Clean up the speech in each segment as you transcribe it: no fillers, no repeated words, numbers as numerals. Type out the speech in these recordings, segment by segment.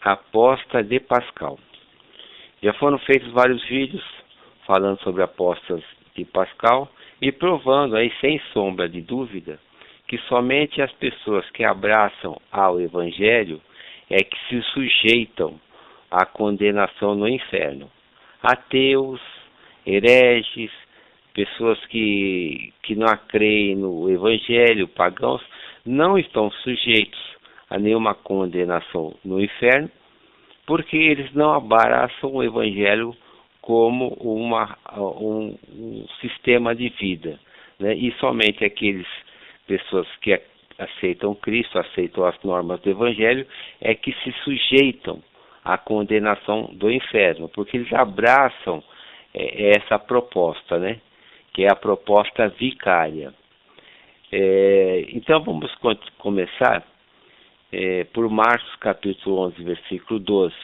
Aposta de Pascal. Já foram feitos vários vídeos falando sobre apostas de Pascal e provando aí sem sombra de dúvida que somente as pessoas que abraçam ao Evangelho é que se sujeitam à condenação no inferno. Ateus, hereges, pessoas que não creem no Evangelho, pagãos, não estão sujeitos a nenhuma condenação no inferno, porque eles não abraçam o Evangelho como um sistema de vida, né? E somente aqueles pessoas que aceitam Cristo, aceitam as normas do Evangelho, é que se sujeitam à condenação do inferno, porque eles abraçam essa proposta, né? Que é a proposta vicária. Então vamos começar por Marcos capítulo 11, versículo 12.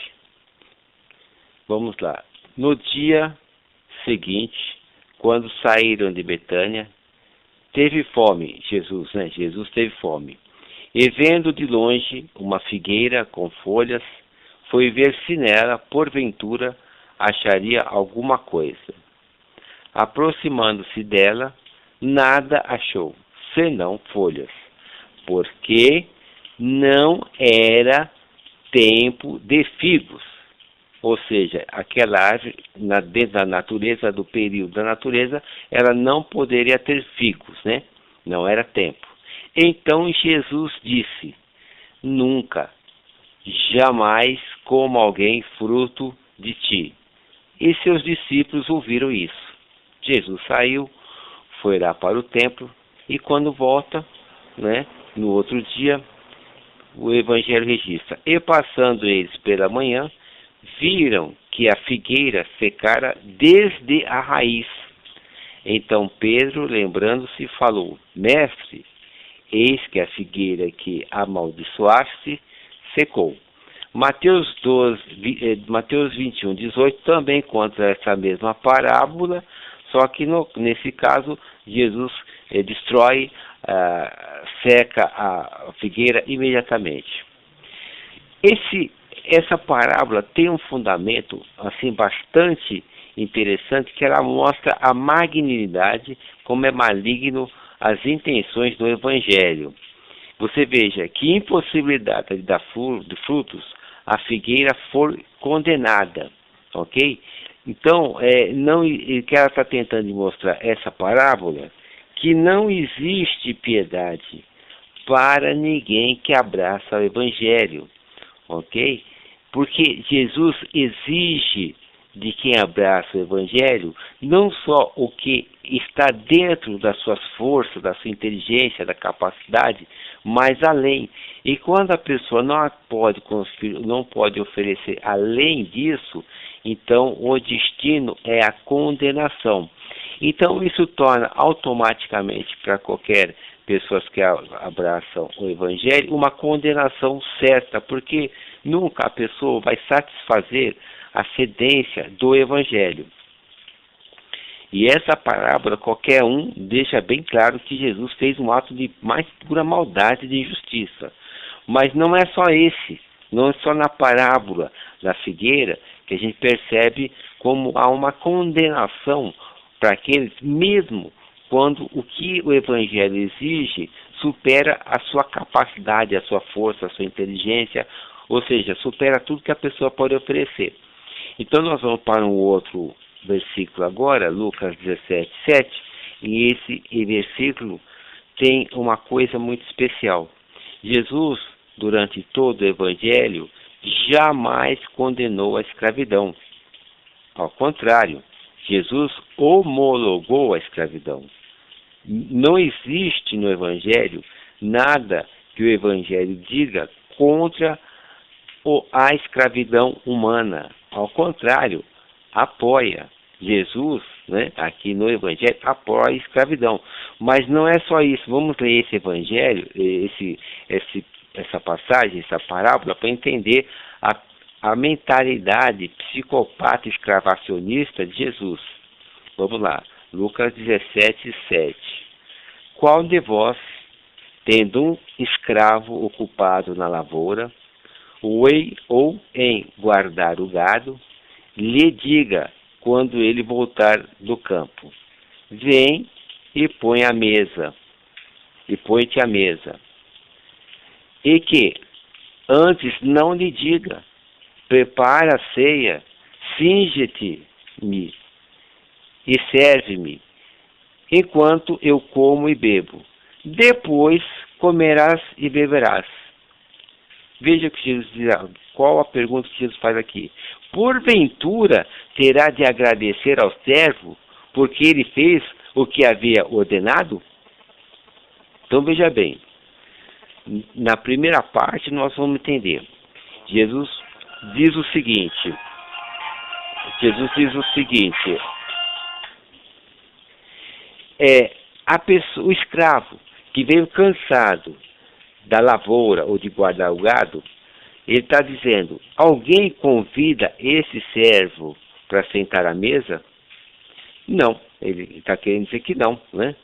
Vamos lá. No dia seguinte, quando saíram de Betânia, teve fome, Jesus teve fome. E vendo de longe uma figueira com folhas, foi ver se nela, porventura, acharia alguma coisa. Aproximando-se dela, nada achou, senão folhas, porque não era tempo de figos. Ou seja, aquela árvore, dentro da natureza, do período da natureza, ela não poderia ter figos, né? Não era tempo. Então Jesus disse: nunca, jamais coma alguém fruto de ti. E seus discípulos ouviram isso. Jesus saiu, foi lá para o templo, e quando volta, né, no outro dia, o Evangelho registra: e passando eles pela manhã, viram que a figueira secara desde a raiz. Então Pedro, lembrando-se, falou: mestre, eis que a figueira que amaldiçoaste secou. Mateus 21, 18 também conta essa mesma parábola, só que nesse caso Jesus destrói, seca a figueira imediatamente. Essa parábola tem um fundamento assim bastante interessante, que ela mostra a magnanimidade, como é maligno as intenções do Evangelho. Você veja que impossibilidade de dar frutos, a figueira foi condenada, ok? Então, que ela está tentando mostrar essa parábola, que não existe piedade para ninguém que abraça o Evangelho, ok? Porque Jesus exige de quem abraça o Evangelho não só o que está dentro das suas forças, da sua inteligência, da capacidade, mas além. E quando a pessoa não pode oferecer além disso, então o destino é a condenação. Então isso torna automaticamente para qualquer pessoas que abraçam o Evangelho uma condenação certa, porque nunca a pessoa vai satisfazer a sedência do Evangelho. E essa parábola, qualquer um deixa bem claro que Jesus fez um ato de mais pura maldade e de injustiça. Mas não é só esse, não é só na parábola da figueira que a gente percebe como há uma condenação para aqueles, mesmo quando o que o Evangelho exige supera a sua capacidade, a sua força, a sua inteligência, ou seja, supera tudo que a pessoa pode oferecer. Então nós vamos para um outro versículo agora, Lucas 17, 7, e esse versículo tem uma coisa muito especial. Jesus, durante todo o Evangelho, jamais condenou a escravidão. Ao contrário, Jesus homologou a escravidão. Não existe no Evangelho nada que o Evangelho diga contra a escravidão humana. Ao contrário, apoia. Jesus, né, aqui no Evangelho, apoia a escravidão. Mas não é só isso. Vamos ler esse Evangelho, essa passagem, essa parábola, para entender a mentalidade psicopata escravacionista de Jesus. Vamos lá, Lucas 17, 7. Qual de vós, tendo um escravo ocupado na lavoura, ou em guardar o gado, lhe diga quando ele voltar do campo: vem e põe a mesa, e põe-te à mesa. E que antes não lhe diga: prepara a ceia, cinge-te-me e serve-me, enquanto eu como e bebo. Depois comerás e beberás. Veja o que Jesus diz, qual a pergunta que Jesus faz aqui. Porventura terá de agradecer ao servo, porque ele fez o que havia ordenado? Então veja bem, na primeira parte nós vamos entender. Jesus diz o seguinte, o escravo que veio cansado da lavoura ou de guardar o gado, ele está dizendo: alguém convida esse servo para sentar à mesa? Não, ele está querendo dizer que não, né?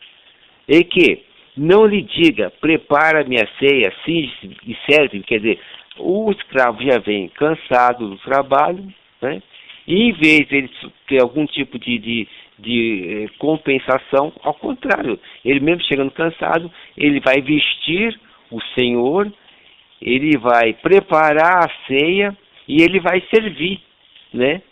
E que não lhe diga: prepara minha ceia, cinge-se e serve, quer dizer, o escravo já vem cansado do trabalho, né? E em vez de ele ter algum tipo de compensação, ao contrário, ele mesmo chegando cansado, ele vai vestir o Senhor, ele vai preparar a ceia e ele vai servir, né?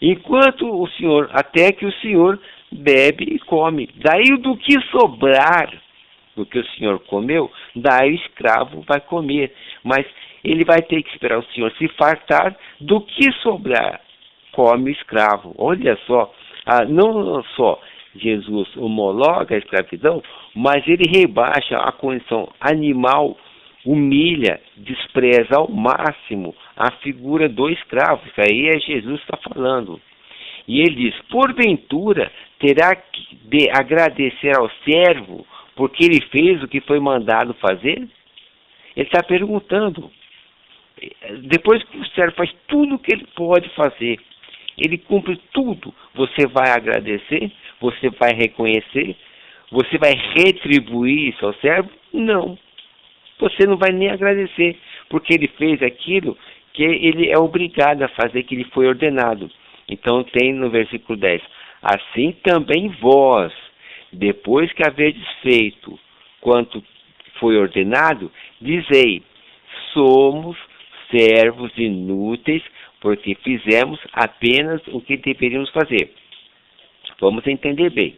Enquanto o Senhor, até que o Senhor bebe e come. Daí do que sobrar, do que o Senhor comeu, daí o escravo vai comer. Mas ele vai ter que esperar o Senhor se fartar, do que sobrar, come o escravo. Olha só, não só Jesus homologa a escravidão, mas ele rebaixa a condição animal, humilha, despreza ao máximo a figura do escravo. Isso aí é Jesus que está falando. E ele diz: porventura terá de agradecer ao servo, porque ele fez o que foi mandado fazer? Ele está perguntando. Depois que o servo faz tudo o que ele pode fazer, ele cumpre tudo, você vai agradecer? Você vai reconhecer? Você vai retribuir isso ao servo? Não. Você não vai nem agradecer, porque ele fez aquilo que ele é obrigado a fazer, que lhe foi ordenado. Então tem no versículo 10: assim também vós, depois que haverdes feito quanto foi ordenado, dizei: somos servos inúteis, porque fizemos apenas o que deveríamos fazer. Vamos entender bem.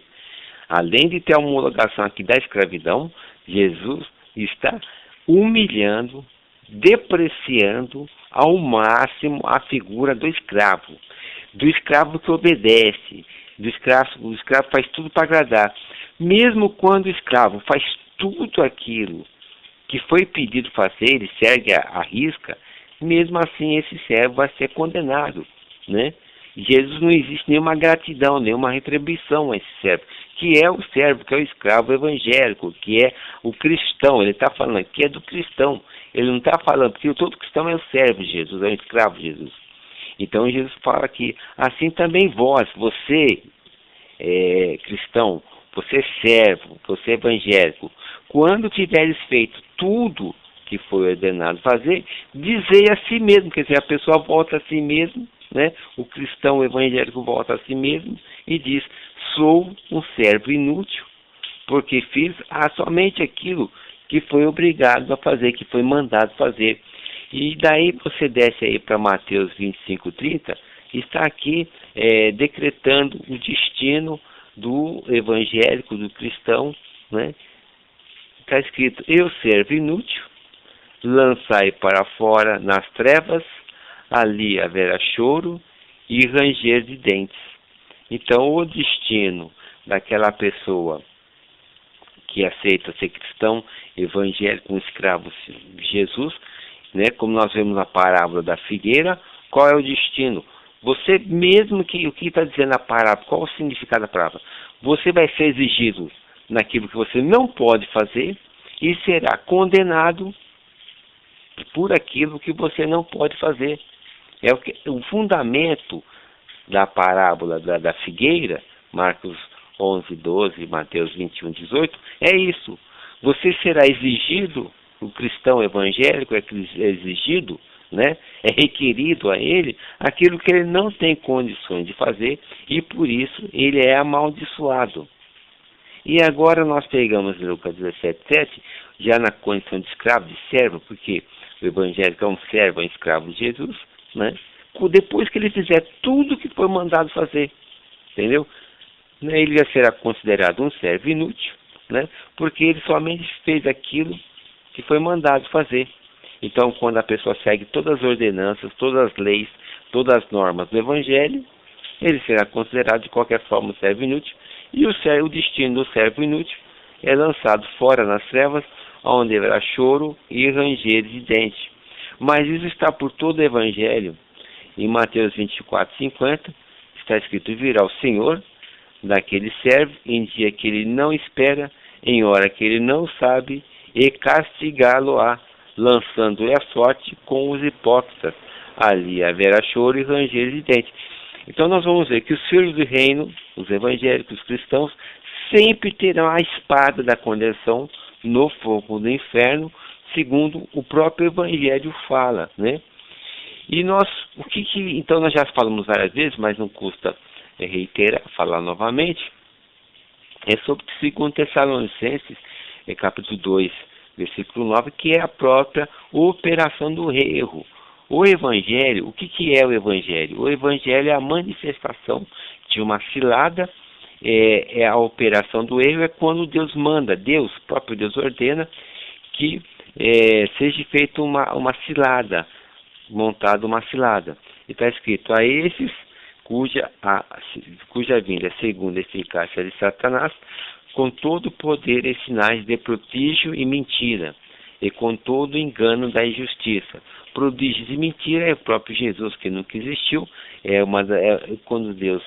Além de ter a homologação aqui da escravidão, Jesus está humilhando, depreciando ao máximo a figura do escravo que obedece, o escravo faz tudo para agradar. Mesmo quando o escravo faz tudo aquilo que foi pedido fazer, ele segue a risca, mesmo assim esse servo vai ser condenado, né? Jesus não existe nenhuma gratidão, nenhuma retribuição a esse servo, que é o servo, que é o escravo evangélico, que é o cristão. Ele está falando aqui do cristão, ele não está falando, porque todo cristão é o servo de Jesus, é o escravo de Jesus. Então Jesus fala que assim também vós, você cristão, você servo, você evangélico, quando tiveres feito tudo que foi ordenado fazer, dizei a si mesmo, quer dizer, a pessoa volta a si mesmo, né? O cristão evangélico volta a si mesmo e diz: sou um servo inútil, porque fiz somente aquilo que foi obrigado a fazer, que foi mandado fazer. E daí você desce aí para Mateus 25:30, está aqui decretando o destino do evangélico, do cristão, né? Está escrito: eu servo inútil, lançai para fora nas trevas, ali haverá choro e ranger de dentes. Então o destino daquela pessoa que aceita ser cristão, evangélico, um escravo de Jesus, né, como nós vemos na parábola da figueira, qual é o destino? Você mesmo que o que está dizendo a parábola, qual o significado da parábola? Você vai ser exigido naquilo que você não pode fazer e será condenado por aquilo que você não pode fazer. O fundamento da parábola da figueira, Marcos 11:12, Mateus 21:18, é isso. Você será exigido, o cristão evangélico é exigido, né? É requerido a ele aquilo que ele não tem condições de fazer e por isso ele é amaldiçoado. E agora nós pegamos em Lucas 17:7, já na condição de escravo, de servo, porque o evangélico é um servo, é um escravo de Jesus, né? Depois que ele fizer tudo o que foi mandado fazer, entendeu? Ele já será considerado um servo inútil, né? Porque ele somente fez aquilo que foi mandado fazer. Então, quando a pessoa segue todas as ordenanças, todas as leis, todas as normas do Evangelho, ele será considerado de qualquer forma um servo inútil, e o destino do servo inútil é lançado fora nas trevas, onde haverá choro e ranger de dente. Mas isso está por todo o Evangelho. Em Mateus 24:50, está escrito: virá o Senhor daquele servo em dia que ele não espera, em hora que ele não sabe, e castigá-lo-á, lançando-lhe a sorte com os hipócritas. Ali haverá choro e ranger de dentes. Então nós vamos ver que os filhos do reino, os evangélicos, os cristãos, sempre terão a espada da condenação no fogo do inferno, segundo o próprio Evangelho fala, né? E nós, então nós já falamos várias vezes, mas não custa reiterar, falar novamente, é sobre 2 Tessalonicenses, capítulo 2, versículo 9, que é a própria operação do erro. O Evangelho, o que é o Evangelho? O Evangelho é a manifestação de uma cilada, é a operação do erro, é quando Deus manda, o próprio Deus ordena que seja feita uma cilada, montada uma cilada. E está escrito: a esses cuja vinda é segundo a eficácia de Satanás, com todo o poder e sinais de prodígio e mentira, e com todo o engano da injustiça. Prodígios e mentira é o próprio Jesus, que nunca existiu. Quando Deus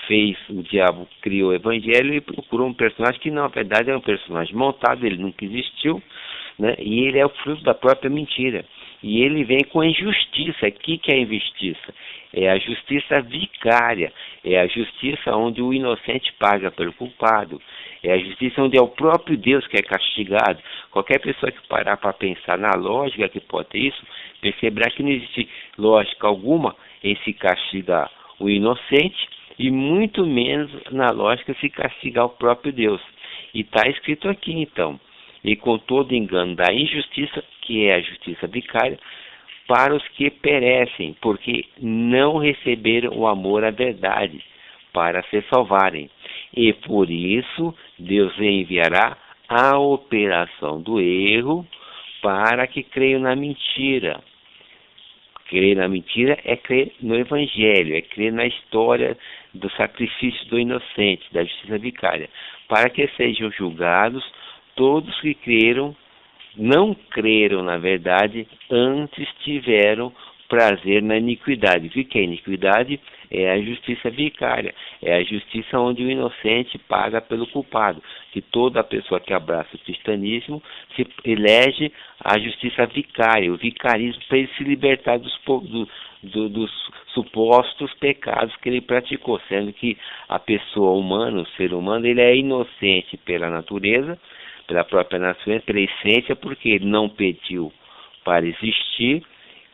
fez, o diabo criou o Evangelho, ele procurou um personagem que na verdade é um personagem montado, ele nunca existiu, né? E ele é o fruto da própria mentira. E ele vem com a injustiça. O que é a injustiça? É a justiça vicária, é a justiça onde o inocente paga pelo culpado, é a justiça onde é o próprio Deus que é castigado. Qualquer pessoa que parar para pensar na lógica que pode ter isso, perceberá que não existe lógica alguma em se castigar o inocente, e muito menos na lógica se castigar o próprio Deus. E está escrito aqui então: e com todo engano da injustiça, que é a justiça vicária, para os que perecem, porque não receberam o amor à verdade, para se salvarem. E por isso Deus enviará a operação do erro, para que creiam na mentira. Crer na mentira é crer no Evangelho, é crer na história do sacrifício do inocente, da justiça vicária, para que sejam julgados todos que não creram na verdade, antes tiveram prazer na iniquidade. O que é iniquidade? É a justiça vicária, é a justiça onde o inocente paga pelo culpado. Que toda pessoa que abraça o cristianismo se elege a justiça vicária, o vicarismo, para ele se libertar dos supostos pecados que ele praticou, sendo que a pessoa humana, o ser humano, ele é inocente pela natureza, pela própria natureza, pela essência, porque ele não pediu para existir.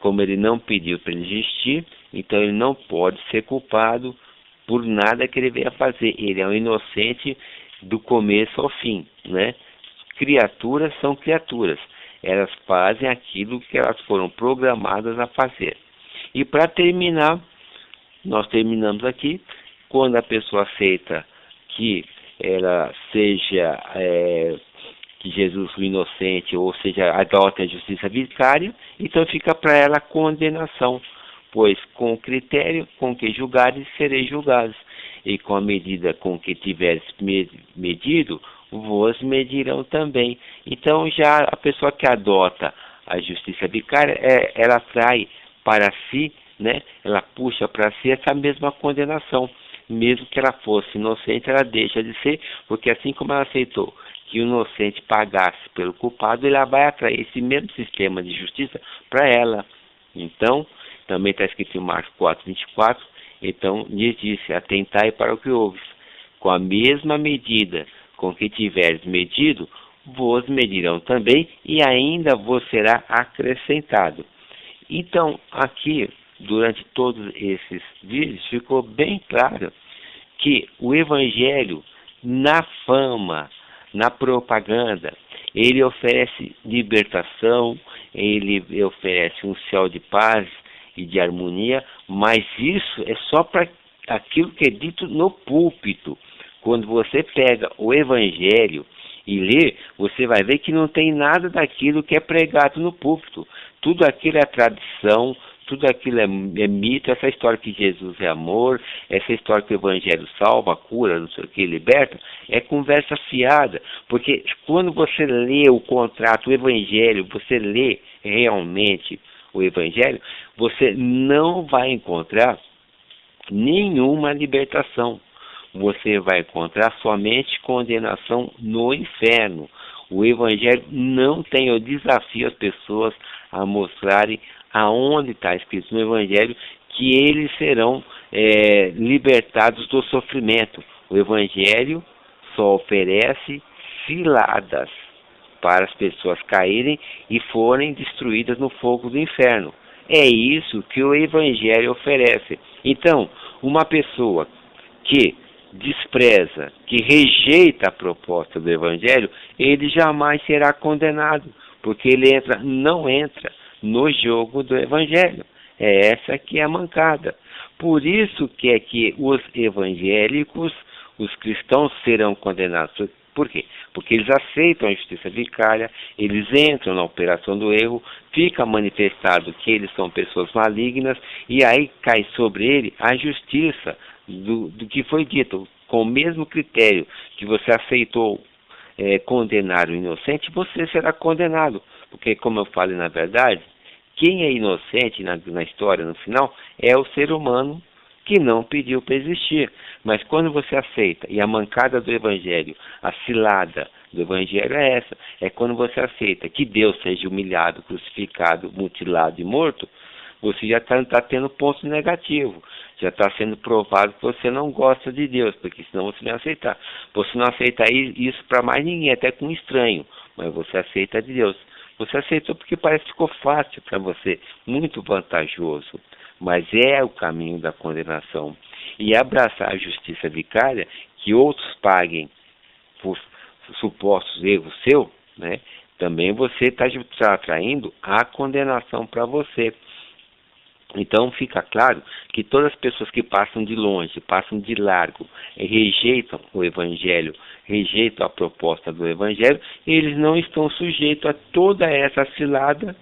Como ele não pediu para ele existir, então ele não pode ser culpado por nada que ele venha fazer. Ele é um inocente do começo ao fim, né? Criaturas são criaturas. Elas fazem aquilo que elas foram programadas a fazer. E para terminar, nós terminamos aqui, quando a pessoa aceita que ela seja... que Jesus o inocente, ou seja, adota a justiça vicária, então fica para ela a condenação, pois com o critério com que julgares, sereis julgados, e com a medida com que tiveres medido, vos medirão também. Então já a pessoa que adota a justiça vicária, ela trai para si, né? Ela puxa para si essa mesma condenação. Mesmo que ela fosse inocente, ela deixa de ser, porque assim como ela aceitou que o inocente pagasse pelo culpado, ela vai atrair esse mesmo sistema de justiça para ela. Então, também está escrito em Marcos 4:24, então lhes disse: atentai para o que ouves, com a mesma medida com que tiveres medido, vos medirão também, e ainda vos será acrescentado. Então, aqui, durante todos esses vídeos, ficou bem claro que o Evangelho, na fama, na propaganda, ele oferece libertação, ele oferece um céu de paz e de harmonia, mas isso é só para aquilo que é dito no púlpito. Quando você pega o Evangelho e lê, você vai ver que não tem nada daquilo que é pregado no púlpito. Tudo aquilo é tradição, tudo aquilo é mito, essa história que Jesus é amor, essa história que o Evangelho salva, cura, não sei o que, liberta, é conversa fiada. Porque quando você lê o contrato, o Evangelho, você lê realmente o Evangelho, você não vai encontrar nenhuma libertação. Você vai encontrar somente condenação no inferno. O Evangelho não tem, eu desafio as pessoas a mostrarem aonde está escrito no Evangelho que eles serão libertados do sofrimento. O Evangelho só oferece ciladas para as pessoas caírem e forem destruídas no fogo do inferno. É isso que o Evangelho oferece. Então, uma pessoa que despreza, que rejeita a proposta do Evangelho, ele jamais será condenado, porque ele não entra no jogo do Evangelho. É essa que é a mancada. Por isso que é que os evangélicos, os cristãos, serão condenados. Por quê? Porque eles aceitam a justiça vicária, eles entram na operação do erro, fica manifestado que eles são pessoas malignas, e aí cai sobre ele a justiça do que foi dito. Com o mesmo critério que você aceitou condenar o inocente, você será condenado. Porque, como eu falei na verdade, quem é inocente na história, no final, é o ser humano que não pediu para existir. Mas quando você aceita, e a mancada do Evangelho, a cilada do Evangelho é essa, é quando você aceita que Deus seja humilhado, crucificado, mutilado e morto, você já está tendo ponto negativo, já está sendo provado que você não gosta de Deus, porque senão você não aceitar. Você não aceita isso para mais ninguém, até com um estranho, mas você aceita de Deus. Você aceitou porque parece que ficou fácil para você, muito vantajoso. Mas é o caminho da condenação. E abraçar a justiça vicária, que outros paguem por supostos erros seus, né? Também você está atraindo a condenação para você. Então fica claro que todas as pessoas que passam de longe, passam de largo, rejeitam o Evangelho, rejeitam a proposta do Evangelho, eles não estão sujeitos a toda essa cilada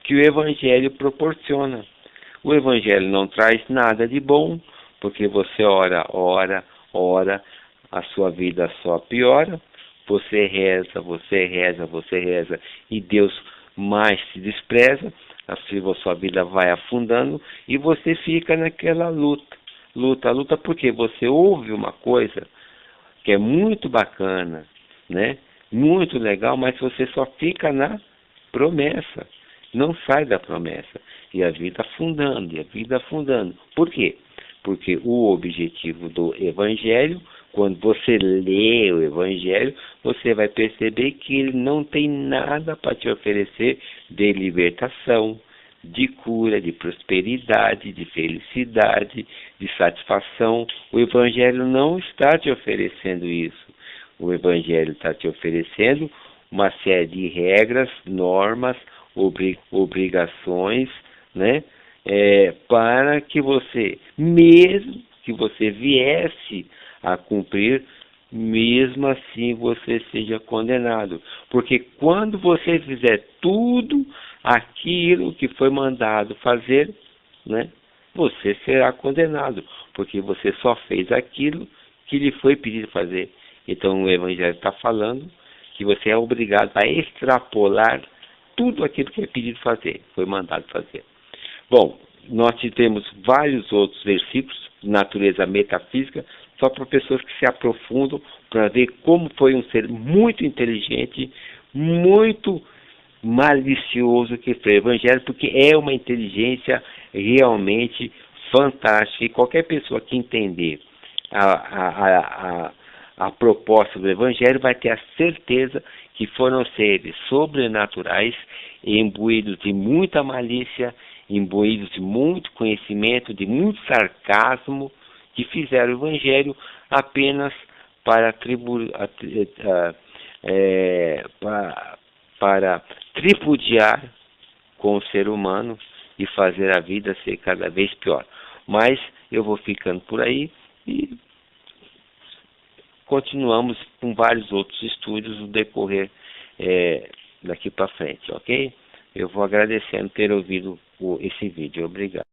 que o Evangelho proporciona. O Evangelho não traz nada de bom, porque você ora, a sua vida só piora, você reza, e Deus mais se despreza, a sua vida vai afundando e você fica naquela luta, porque você ouve uma coisa que é muito bacana, né? Muito legal, mas você só fica na promessa, não sai da promessa, e a vida afundando, Por quê? Porque o objetivo do Evangelho, quando você lê o Evangelho, você vai perceber que ele não tem nada para te oferecer de libertação, de cura, de prosperidade, de felicidade, de satisfação. O Evangelho não está te oferecendo isso. O Evangelho está te oferecendo uma série de regras, normas, obrigações, né? Para que você, mesmo que você viesse a cumprir, mesmo assim você seja condenado. Porque quando você fizer tudo aquilo que foi mandado fazer, né, você será condenado, porque você só fez aquilo que lhe foi pedido fazer. Então o Evangelho está falando que você é obrigado a extrapolar tudo aquilo que é pedido fazer, foi mandado fazer. Bom, nós temos vários outros versículos de natureza metafísica, só para pessoas que se aprofundam para ver como foi um ser muito inteligente, muito malicioso que foi o Evangelho, porque é uma inteligência realmente fantástica, e qualquer pessoa que entender a proposta do Evangelho vai ter a certeza que foram seres sobrenaturais, imbuídos de muita malícia, imbuídos de muito conhecimento, de muito sarcasmo, que fizeram o Evangelho apenas para tripudiar com o ser humano e fazer a vida ser cada vez pior. Mas eu vou ficando por aí e continuamos com vários outros estudos no decorrer daqui para frente, ok? Eu vou agradecendo ter ouvido esse vídeo. Obrigado.